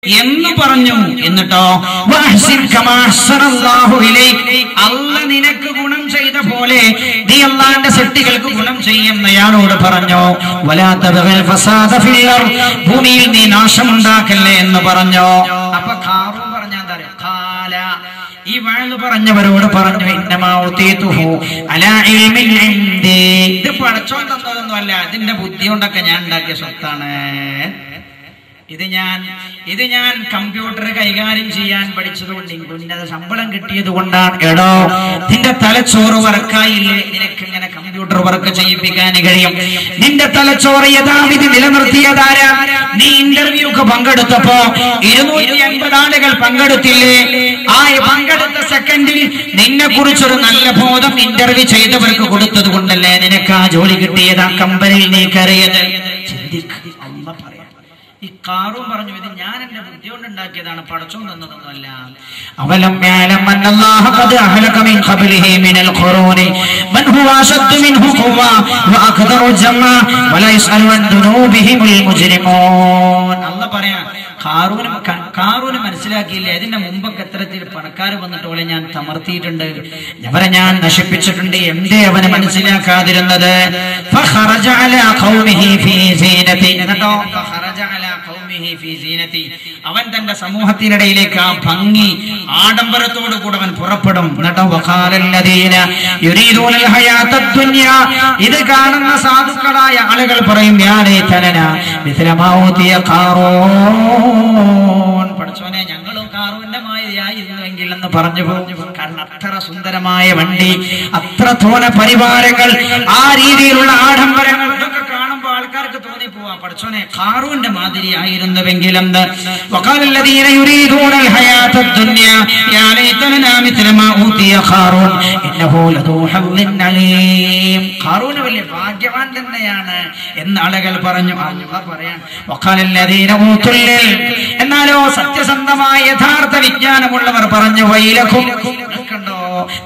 എന്ന് പറഞ്ഞു. എന്നിട്ടോ അല്ലാഹ് നിനക്ക് ഗുണം ചെയ്ത പോലെ നീ അല്ലാഹുവിന്റെ സൃഷ്ടികൾക്ക് ഗുണം ചെയ്യുന്നയാളോട് പറഞ്ഞു. വലാ തബ്ഗിൽ ഫസാദ ഫിൽ അർദ്, ഭൂമിയിൽ നീ നാശമുണ്ടാക്കല്ലേ എന്ന് പറഞ്ഞു. അപ്പൊ ഖാറൂൻ പറഞ്ഞാ എന്താ പറയാ? ഖാല, ഈ വഅദ് പറഞ്ഞവരോട് പറഞ്ഞു, ഇന്നമാ ഉതീതുഹു അലാ ഇൽമിൻ ഇൻദി, ഇത് പടച്ചോൻ തന്നതൊന്നും അല്ല, ഇതിന്റെ ബുദ്ധി കൊണ്ടൊക്കെ ഞാൻ ഉണ്ടാക്കിയ സ്വത്താണ്. ഇത് ഞാൻ കമ്പ്യൂട്ടർ കൈകാര്യം ചെയ്യാൻ പഠിച്ചതുകൊണ്ട് ഉന്നത ശമ്പളം കിട്ടിയത് കൊണ്ടാണ്. എടോ, നിന്റെ തലച്ചോറ് വർക്കായില്ലേ? നിനക്ക് ഇങ്ങനെ കമ്പ്യൂട്ടർ വർക്ക് ചെയ്യിപ്പിക്കാൻ കഴിയും? നിന്റെ തലച്ചോറ് യഥാവിധി നിലനിർത്തിയതാരാ? നീ ഇന്റർവ്യൂക്ക് പങ്കെടുത്തപ്പോ 250 ആളുകൾ പങ്കെടുത്തില്ലേ? ആ പങ്കെടുത്ത സെക്കൻഡിൽ നിന്നെ കുറിച്ചൊരു നല്ല ബോധം ഇന്റർവ്യൂ ചെയ്തവർക്ക് കൊടുത്തത് കൊണ്ടല്ലേ നിനക്ക് ആ ജോലി കിട്ടിയത്, ആ കമ്പനിയിൽ നീ കയറിയത്? ചിന്തിക്കുക. അമ്മ പറയാം, ഈ ഖാറൂൻ പറഞ്ഞു, ഇത് ഞാൻ എന്റെ ബുദ്ധി കൊണ്ട് ഉണ്ടാക്കിയതാണ്, പടച്ചോൻ തന്നതൊന്നുമല്ല. അവലം യഅലം അന്നല്ലാഹ ഖദ് അഹ്ലക മിൻ ഖബ്ലിഹി മിനൽ ഖുറൂനി മൻ ഹുവ അശദ്ദു മിൻഹു ഖുവ്വ വഅഖ്ദറു ജംഅ വലാ യസ്അലു അൻ ദുനൂബിഹിമുൽ മുജ്രിമൂൻ. അല്ലാഹ് പറയാ, ഖാറൂന് മനസ്സിലാക്കിയില്ലേ, ഇതിന്റെ മുമ്പൊക്കെ എത്രത്തിൽ പണക്കാർ വന്നിട്ടോളെ ഞാൻ തമർത്തിയിട്ടുണ്ട്, അവരെ ഞാൻ നശിപ്പിച്ചിട്ടുണ്ട്. എന്തേ അവന് മനസ്സിലാക്കാതിരുന്നത്? ഫഖറജ അലാ ഖൗമിഹി ഫീ സീനതി, എന്നിട്ടോ ഫഖറജ അലാ ഖൗമിഹി ഫീ സീനതി, അവൻ തന്റെ സമൂഹത്തിനിടയിലേക്ക് ആ ഭംഗി ആഡംബരത്തോടു കൂടെ അവൻ പുറപ്പെടും. എന്നിട്ടോ വഖാലല്ലദീന യുരീദൂനൽ ഹയാത്തദ് ദുനിയ, ഇത് കാണുന്ന സാധുക്കളായ ആളുകൾ പറയും, യാ ലൈതനാ മിസ്ല മാ ഊതിയ ഖാറൂൻ, പഠിച്ചോനെ ഞങ്ങളും ഖാറൂന്റെ മാതിരിയായിരുന്നുവെങ്കിൽ എന്ന് പറഞ്ഞു പോകും. കാരണം അത്ര സുന്ദരമായ വണ്ടി, അത്ര തോന പരിവാരങ്ങൾ, ആ രീതിയിലുള്ള ആഡംബരങ്ങൾ, ഇതൊക്കെ കാണുമ്പോൾ ആൾക്കാർക്ക് തോന്നിപ്പോവാ, പഠിച്ചോനെ ഖാറൂന്റെ മാതിരിയായിരുന്നുവെങ്കിൽ എന്ന്. വഖാലല്ലദീന യുരീദൂനൽ ഹയാത്തദ് ദുനിയ യാ ലൈതനാ മിസ്ല മാ ഊതിയ ഖാറൂൻ ഇന്നഹു ലദൂ ഹദ്ദിൻ അലീം, ഖാറൂൻ വലിയ ഭാഗ്യവാൻ തന്നെയാണ് എന്ന് ആളുകൾ പറഞ്ഞു. അല്ലാഹ് പറയാൻ, വഖാലല്ലദീന ഊതുൽ ഇൽം, എന്നാലോ സത്യസന്ധമായ യഥാർത്ഥ വിജ്ഞാനമുള്ളവർ പറഞ്ഞു, വൈലക്കും,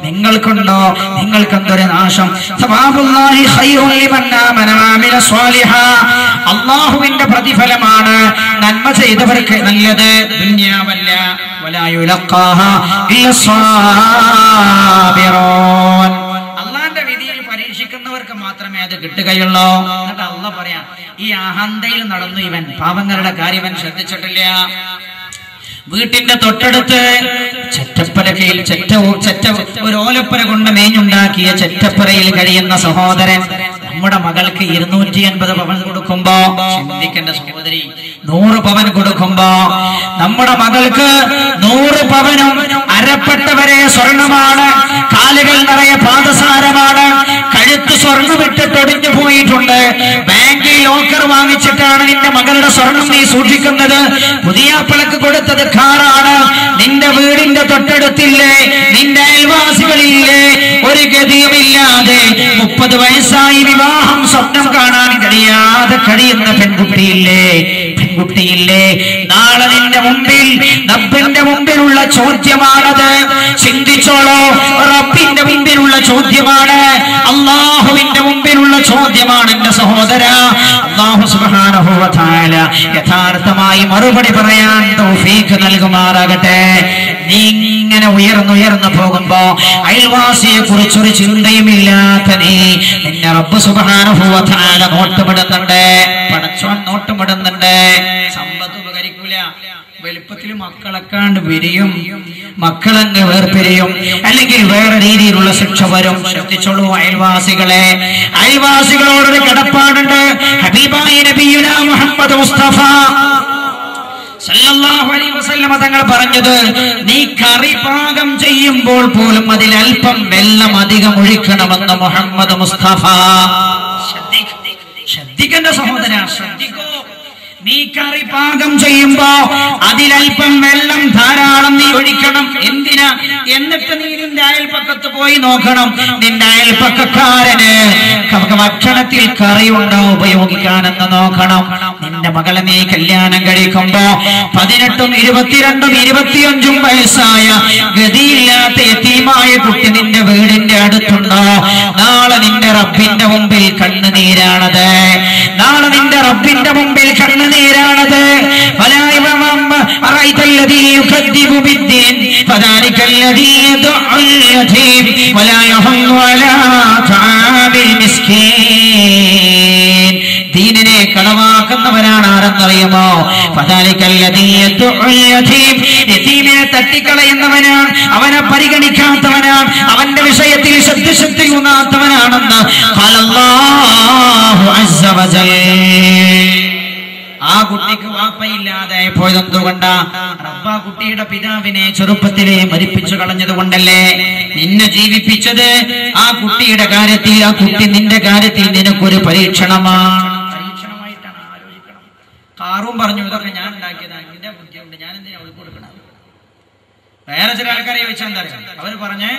നിങ്ങൾക്കുണ്ടോ നിങ്ങൾക്കെന്തൊരു നാശം. സവാബുല്ലാഹി ഖൈറുൻ ലിമൻ ആമന വഅമില സ്വാലിഹാ, അല്ലാഹുവിന്റെ പ്രതിഫലമാണ് നന്മ ചെയ്തവർക്ക് നല്ലത്, ദുനിയാവല്ല. വലാ യുലഖാഹാ ഇല്ല സ്വാബിറൂൻ, അല്ലാഹുവിന്റെ വിധിയിൽ പരീക്ഷിക്കുന്നവർക്ക് മാത്രമേ അത് കിട്ടുകയുള്ളൂ. എന്നിട്ട് അല്ലാഹ് പറയാം, ഈ അഹന്തയിൽ നടന്നു ഇവൻ, പാവങ്ങളുടെ കാര്യം ഇവൻ ശ്രദ്ധിച്ചിട്ടില്ല. വീട്ടിന്റെ തൊട്ടടുത്ത് ചെറ്റപ്പലകയിൽ ഒരു ഓലപ്പുര കൊണ്ട് മേഞ്ഞുണ്ടാക്കിയ ചെറ്റപ്പുരയിൽ കഴിയുന്ന സഹോദരൻ നമ്മുടെ മകൾക്ക് 250 പവൻ കൊടുക്കുമ്പോ, ചിന്തിക്കേണ്ട സഹോദരി, 100 പവൻ കൊടുക്കുമ്പോ നമ്മുടെ മകൾക്ക് 100 പവനും അരപ്പെട്ടവരെ സ്വർണമാണ്, കാലുകൾ നിറയെ പാദസാരമാണ്, കഴുത്ത് സ്വർണ്ണമിട്ട് തൊടിഞ്ഞു പോയിട്ടുണ്ട്. ബാങ്കിൽ ലോക്കർ വാങ്ങിച്ചിട്ടാണ് നിന്റെ മകളുടെ സ്വർണം നീ സൂക്ഷിക്കുന്നത്. പുതിയാപ്പിളക്ക് കൊടുത്തത് കാറാണ്. നിന്റെ വീടിന്റെ തൊട്ടടുത്തില്ലേ, നിന്റെ അയൽവാസികളില്ലേ, ഒരു ഗതിയുമില്ലാതെ 30 വയസ്സായി വിവാഹം സ്വപ്നം കാണാൻ കഴിയാതെ കഴിയുന്ന പെൺകുട്ടിയില്ലേ, നാളെ നിന്റെ മുമ്പിൽ റബ്ബിന്റെ മുമ്പിലുള്ള ചോദ്യമാണത്. ചിന്തിച്ചോളൂ, റബ്ബിന്റെ മുമ്പിലുള്ള ചോദ്യമാണ്, അല്ലാഹുവിന്റെ മുമ്പിലുള്ള ചോദ്യമാണ് എന്റെ സഹോദര. അല്ലാഹു സുബ്ഹാനഹു വ തആല യഥാർത്ഥമായി മറുപടി പറയാൻ തൗഫീഖ് നൽകുമാറാകട്ടെ. നീ ഇങ്ങനെ ഉയർന്നുയർന്നു പോകുമ്പോ അയൽവാസിയെ കുറിച്ചൊരു ചിന്തയുമില്ലാത്ത നിന്നെ റബ്ബ് സുബ്ഹാനഹു വ തആല നോട്ടമിടുന്നുണ്ട്, പടച്ചോൻ നോട്ടമിടുന്നുണ്ട്. സമ്പത്ത് ഉപകരിക്കൂല, വലുപ്പത്തിൽ മക്കളൊക്കാണ്ട് വിരിയും, മക്കളങ്ങ് വേർപിരിയും, അല്ലെങ്കിൽ വേറെ രീതിയിലുള്ള ശിക്ഷ വരും. ശ്രദ്ധിച്ചോളൂ അയൽവാസികളെ, അയൽവാസികളോടൊരു കടപ്പാടുണ്ട്. ഹബീബായ നബിയുനാ മുഹമ്മദ് മുസ്തഫ സല്ലല്ലാഹു അലൈഹി വസല്ലം തങ്ങൾ പറഞ്ഞത്, നീ കറി പാകം ചെയ്യുമ്പോൾ പോലും അതിൽ അല്പം വെള്ളം അധികം ഒഴിക്കണമെന്ന് മുഹമ്മദ് മുസ്തഫ. ശ്രദ്ധിക്കേണ്ട സഹോദര, ശ്രദ്ധിക്കൂ. നീ കറി പാകം ചെയ്യുമ്പോ അതിലൽപ്പം വെള്ളം ധാരാളം നീ ഒഴിക്കണം. എന്തിനാ? എന്നിട്ട് നീ നിന്റെ അയൽപ്പക്കത്ത് പോയി നോക്കണം, നിന്റെ അയൽപ്പക്കക്കാരന് ഭക്ഷണത്തിൽ കറിയുണ്ടോ ഉപയോഗിക്കാനെന്ന് നോക്കണം. നിന്റെ മകളെ നീ കല്യാണം കഴിക്കുമ്പോ 18, 22, 25 വയസ്സായ ഗതിയില്ലാത്ത യതീമായ കുട്ടി നിന്റെ വീടിന്റെ അടുത്തുണ്ടോ? നാളെ നിന്റെ റബ്ബിന്റെ മുമ്പിൽ കണ്ണുനീരാണത്. നാളെ നിന്റെ റബ്ബിന്റെ മുമ്പിൽ കണ്ണുനീരാണത്. ദീനിനെ കളവാക്കുന്നവരാണ് ആരെന്നറിയുമോ? യതീമിനെ തട്ടിക്കളയുന്നവനാണ്, അവനെ പരിഗണിക്കാത്തവനാണ്, അവന്റെ വിഷയത്തിൽ ശ്രദ്ധയൂന്നാത്തവനാണെന്ന് അല്ലാഹു അസ്സ വജൽ. ആ കുട്ടിക്ക് വാപ്പയില്ലാതെ പോയതെന്തുകൊണ്ടാ? റബ്ബ കുട്ടിയുടെ പിതാവിനെ ചെറുപ്പത്തിലെ മരിപ്പിച്ചു കളഞ്ഞത് കൊണ്ടല്ലേ? നിന്നെ ജീവിപ്പിച്ചത് ആ കുട്ടിയുടെ കാര്യത്തിൽ, ആ കുട്ടി നിന്റെ കാര്യത്തിൽ നിനക്കൊരു പരീക്ഷണമാണ്. പരീക്ഷണമായിട്ടാണ് ആലോചിക്കണം. കാറും പറഞ്ഞു ഇതൊക്കെ ഞാൻ ഉണ്ടാക്കിയതാണ്, എന്റെ ബുദ്ധിയുണ്ട്, ഞാൻ എന്തിനാ അവൾക്ക് കൊടുക്കണം? വേറെ ചില ആൾക്കാരെ ചോദിച്ചാൽ എന്താ അറിയാം? അവര് പറഞ്ഞേ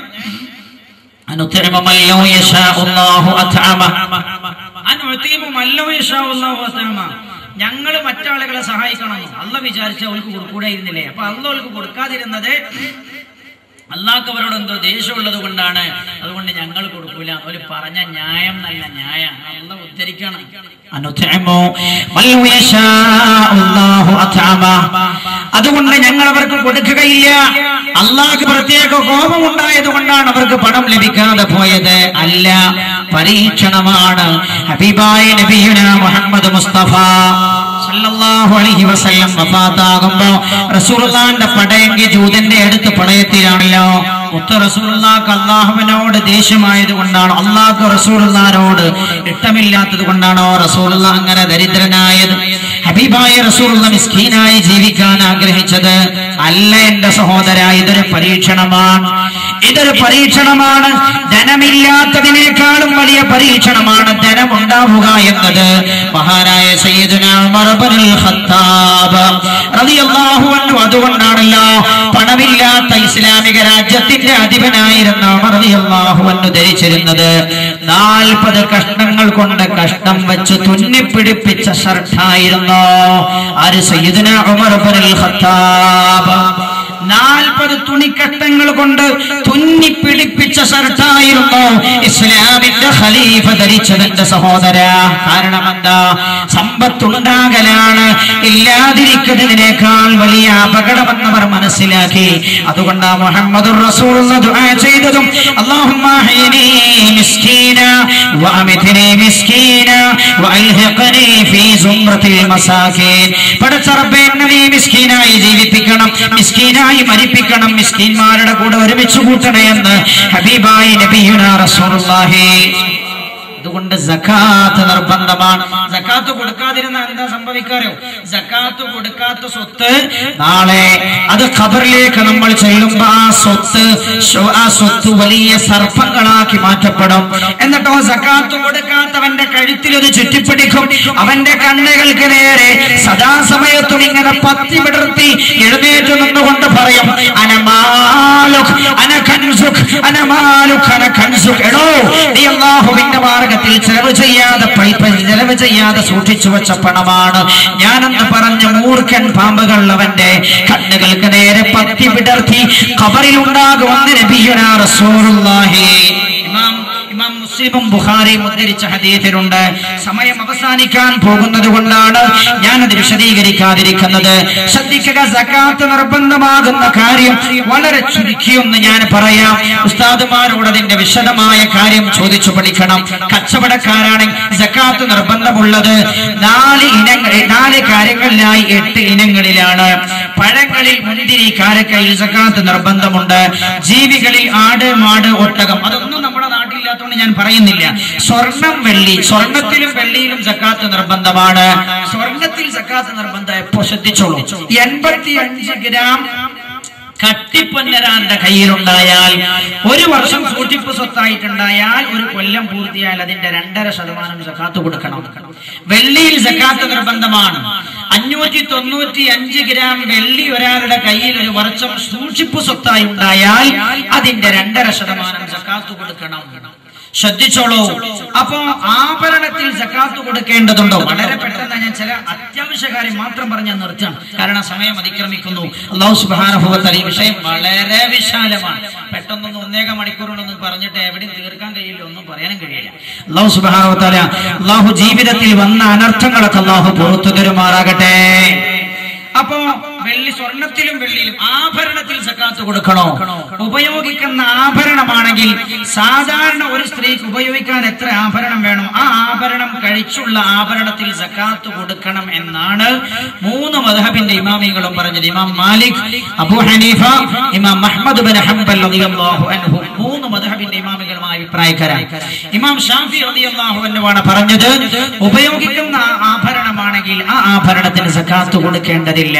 ഞങ്ങള് മറ്റാളുകളെ സഹായിക്കണം. അള്ളാഹ് വിചാരിച്ച അവൾക്ക് കൊടുക്കൂടായിരുന്നില്ലേ? അപ്പൊ അള്ളാഹ് അവൾക്ക് കൊടുക്കാതിരുന്നത് അള്ളാഹ്ക്ക് അവരോട് എന്തോ ദേഷ്യമുള്ളത് കൊണ്ടാണ്. അതുകൊണ്ട് ഞങ്ങൾ കൊടുക്കൂല. അവര് പറഞ്ഞ ന്യായം നല്ല ന്യായം. അള്ളാഹ് ഉദ്ധരിക്കണം. അതുകൊണ്ട് ഞങ്ങൾ അവർക്ക് കൊടുക്കുകയില്ല. അള്ളാഹ്ക്ക് പ്രത്യേക കോപമുണ്ടായത് കൊണ്ടാണ് അവർക്ക് പണം ലഭിക്കാതെ പോയത്. അല്ല, പരീക്ഷണമാണ്. ഹബീബായ നബിയുനാ മുഹമ്മദ് മുസ്തഫ സല്ലല്ലാഹു അലൈഹി വസല്ലം വഫാത്താകുമ്പോ റസൂലുള്ളാഹിന്റെ പടയെങ്കിൽ ജൂതന്റെ അടുത്ത് പടയത്തിലാണല്ലോ. മുത്ത് റസൂലുള്ളാഹിക്ക് അല്ലാഹുവിനോട് ദേഷ്യമായത് കൊണ്ടാണോ? അല്ലാഹുക്ക് റസൂലുള്ളാഹിനോട് ഇഷ്ടമില്ലാത്തത് കൊണ്ടാണോ റസൂലുള്ളാഹി അങ്ങനെ ദരിദ്രനായത്? ഹബീബായ റസൂലുള്ളാഹി മിസ്കീനായി ജീവിക്കാൻ ആഗ്രഹിച്ചത് അല്ല എന്റെ സഹോദര. ഇതൊരു പരീക്ഷണമാണ്, ഇതൊരു പരീക്ഷണമാണ്. ധനമില്ലാത്തതിനേക്കാളും വലിയ പരീക്ഷണമാണ് ധനമുണ്ടാവുക എന്നത്. മഹാനായ സയ്യിദുനാ ഉമർ ഇബ്നുൽ ഖത്താബ് റളിയല്ലാഹു അൻഹു അതുകൊണ്ടാണല്ലോ പണമില്ലാത്ത ഇസ്ലാമിക രാജ്യത്തിന്റെ അധിപനായിരുന്ന ഉമർ റളിയല്ലാഹു അൻഹു ധരിച്ചിരുന്നത് 40 കഷ്ണങ്ങൾ കൊണ്ട് കഷ്ണം വെച്ച് തുന്നിപ്പിടിപ്പിച്ച ഷർട്ടായിരുന്നു. ആര്? സയ്യിദുനാ ഉമർ ഇബ്നുൽ ഖത്താബ്. 40 തുണിക്കട്ടങ്ങൾ കൊണ്ട് തുന്നിപ്പിടിപ്പിച്ച ഷർട്ടായിരുന്നു ഇസ്ലാമിന്റെ ഖലീഫ ധരിച്ചതിന്റെ സഹോദര. കാരണം എന്താ? സമ്പത്തുണ്ടാകലാണ് ഇല്ലാതിരിക്കുന്നതിനേക്കാൾ വലിയ അപകടമെന്നവർ മനസ്സിലാക്കി. അതുകൊണ്ട് മുഹമ്മദുർ റസൂലുള്ളാഹി ദുആ ചെയ്തതും അല്ലാഹുമ്മ ഹയ്യിനി മിസ്കീന വഅമിത്നി മിസ്കീന വഅൽഹിഖ്നി ഫീ സുംറത്തിൽ മസാകീൻ. പടച്ച റബ്ബേ, എന്നെ നീ മിസ്കീനായി ജീവിപ്പിക്കണം, മിസ്കീനായി മരിപ്പിക്കണം, മിസ്കീന്മാരുടെ കൂടെ ഒരുമിച്ച് കൂട്ടണേ എന്ന് ഹബീബായി നബിയുനാ റസൂലുള്ളാഹി. അതുകൊണ്ട് സകാത്ത് നിർബന്ധമാണ്. സകാത്ത് കൊടുക്കാതിരുന്ന എന്താ സംഭവിക്കാറോ? സകാത്ത് കൊടുക്കാത്ത സ്വത്ത് നാളെ അത് ഖബറിലേക്ക് നമ്മൾ ചെല്ലുമ്പോ ആ സ്വത്ത് വലിയ സർപ്പങ്ങളാക്കി മാറ്റപ്പെടും. എന്നിട്ടോ സകാത്ത് കൊടുക്കാത്തവന്റെ കഴുത്തിൽ ഒരു ചുറ്റിപ്പിടിക്കും. അവന്റെ കണ്ണുകൾക്ക് നേരെ സദാസമയത്തും ഇങ്ങനെ പത്തി വിടർത്തി എഴുന്നേറ്റ് നിന്നുകൊണ്ട് പറയും, അനമാലുക് അനകൻസുക് അനമാലുക് അനകൻസുക്. എടോ, നീ അല്ലാഹുവിന്റെ മാർഗ്ഗത്തിൽ ചെലവ് ചെയ്യാതെ സൂക്ഷിച്ചു വെച്ച പണമാണ് ഞാനെന്ന് പറഞ്ഞ മൂർഖൻ പാമ്പുകൾ അവന്റെ കണ്ണുകൾക്ക് നേരെ പത്തി വിടർത്തി ഖബറിൽ ഉണ്ടാകുമെന്ന് നബിയുനാ റസൂലുള്ളാഹി. ഇമാം മുസ്ലിമും ബുഖാരിയും ഉദ്ധരിച്ച ഹദീസിലുണ്ട്. സമയം അവസാനിക്കാൻ പോകുന്നത് കൊണ്ടാണ് ഞാനത് വിശദീകരിക്കാതിരിക്കുന്നത്. ശ്രദ്ധിക്കുക, സകാത്ത് നിർബന്ധമാകുന്ന കാര്യം വളരെ ചുരുക്കിയൊന്ന് ഞാൻ പറയാം. ഉസ്താദുമാരോട് അതിന്റെ വിശദമായ കാര്യം ചോദിച്ചു പഠിക്കണം. കച്ചവടക്കാരാണെങ്കിൽ സകാത്ത് നിർബന്ധമുള്ളത് 4 കാര്യങ്ങളിലായി 8 ഇനങ്ങളിലാണ്. പഴങ്ങളിൽ മുന്തിരി, കാരക്കയിൽ സകാത്ത് നിർബന്ധമുണ്ട്. ജീവികളിൽ ആട്, മാട്, ഒട്ടകം, അതൊന്നും നമ്മുടെ നാട്ടിലില്ലാത്തതുകൊണ്ട് ഞാൻ പറയുന്നില്ല. സ്വർണം, വെള്ളി, സ്വർണത്തിലും വെള്ളിയിലും സകാത്ത് നിർബന്ധമാണ്. സ്വർണത്തിൽ സകാത്ത് നിർബന്ധം എപ്പോ? ശ്രദ്ധിച്ചോളൂ. 85 ഗ്രാം കട്ടിപ്പൊന്നരാന്റെ കയ്യിലുണ്ടായാൽ, 1 വർഷം സൂക്ഷിപ്പ് സ്വത്തായിട്ടുണ്ടായാൽ, 1 കൊല്ലം പൂർത്തിയായാൽ അതിന്റെ 2.5% സകാത്ത് കൊടുക്കണം. വെള്ളിയിൽ സകാത്ത് നിർബന്ധമാണ്. 595 ഗ്രാം വെള്ളി ഒരാളുടെ കയ്യിൽ 1 വർഷം സൂക്ഷിപ്പ് സ്വത്തായി ഉണ്ടായാൽ അതിന്റെ 2.5% സകാത്ത് കൊടുക്കണം. ശ്രദ്ധിച്ചോളൂ. അപ്പോ ആഭരണത്തിൽ സക്കാത്ത് കൊടുക്കേണ്ടതുണ്ടോ? വളരെ പെട്ടെന്ന് ഞാൻ ചില അത്യാവശ്യ കാര്യം മാത്രം പറഞ്ഞ് നിർത്താം, കാരണം സമയം അതിക്രമിക്കുന്നു. അല്ലാഹു സുബ്ഹാനഹു വ തആല ഈ വിഷയം വളരെ വിശാലമാണ്. പെട്ടെന്നൊന്നും 1.5 മണിക്കൂറൊന്നും പറഞ്ഞിട്ട് എവിടെയും തീർക്കാൻ കഴിയില്ല, ഒന്നും പറയാനും കഴിയില്ല. അല്ലാഹു സുബ്ഹാനഹു വ തആല അല്ലാഹു ജീവിതത്തിൽ വന്ന അനർത്ഥങ്ങളൊക്കെ അല്ലാഹു പുറത്തു തരുമാറാകട്ടെ. അപ്പോ സ്വർണത്തിലും വെള്ളിയിലും ആഭരണത്തിൽ സക്കാത്ത് കൊടുക്കണോ? ഉപയോഗിക്കുന്ന ആഭരണമാണെങ്കിൽ സാധാരണ ഒരു സ്ത്രീക്ക് ഉപയോഗിക്കാൻ എത്ര ആഭരണം വേണം, ആ ആഭരണം കഴിച്ചുള്ള ആഭരണത്തിൽ സക്കാത്ത് കൊടുക്കണം എന്നാണ് 3 മദ്ഹബിന്റെ ഇമാമികളും പറഞ്ഞത്. ഇമാം മാലിക്, അബൂ ഹനീഫ, ഇമാം അഹ്മദ് ബിൻ ഹംബൽ റളിയല്ലാഹു അൻഹു 3 മദ്ഹബിന്റെ ഇമാമികളുമായ അഭിപ്രായക്കാരാണ്. ഇമാം ഷാഫി റളിയല്ലാഹു അൻഹു ആണ് പറഞ്ഞത്, ഉപയോഗിക്കുന്ന ആഭരണമാണെങ്കിൽ ആ ആഭരണത്തിന് സക്കാത്ത് കൊടുക്കേണ്ടതില്ല.